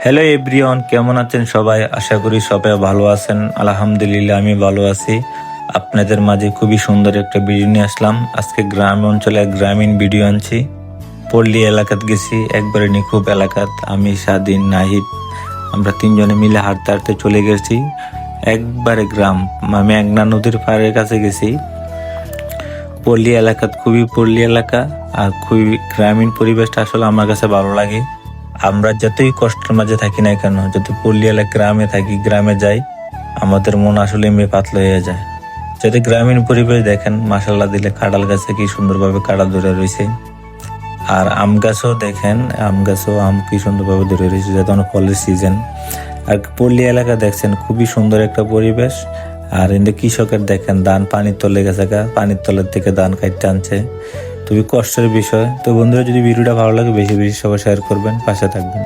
Hello everyone, কেমন আছেন সবাই? আশা করি সবাই ভালো আছেন। আলহামদুলিল্লাহ আমি ভালো আছি। আপনাদের মাঝে খুবই সুন্দর একটা ভিডিও নিয়ে আসলাম। আজকে গ্রাম অঞ্চলে গ্রামীণ ভিডিও আনছি। পল্লী এলাকাত গেছি, একবারে নিখুব এলাকাত। আমি, স্বাধীন, নাহিদ, আমরা তিনজনে মিলে হাঁটতে হাঁটতে চলে গেছি একবারে গ্রাম। মেঘনা নদীর পাড়ের কাছে গেছি। পল্লী এলাকাত, খুবই পল্লী এলাকা আর খুবই গ্রামীণ পরিবেশটা আসলে আমার কাছে ভালো লাগে। আমরা যতই কষ্টের মাঝে থাকি না কেন, যত পল্লী এলাকা গ্রামে থাকি, গ্রামে যাই, আমাদের মন আসলে এমনি পাতলা হয়ে যায়। যদি গ্রামীণ পরিবেশ দেখেন, মাসাল্লাহ দিলে কাঁঠাল গাছে কি সুন্দরভাবে কাঁঠাল ধরে রয়েছে। আর আম গাছও দেখেন, আম গাছও আম কি সুন্দরভাবে ধরে রয়েছে, যাতে ফলের সিজন। আর পল্লী এলাকা দেখছেন, খুবই সুন্দর একটা পরিবেশ। আর এতে কৃষকের দেখেন ধান পানির তলে গেছে, পানির তলের থেকে ধান কাটতে আনছে। খুবই কষ্টের বিষয়। তো বন্ধুরা, যদি ভিডিওটা ভালো লাগে বেশি বেশি সবাই শেয়ার করবেন, পাশে থাকবেন।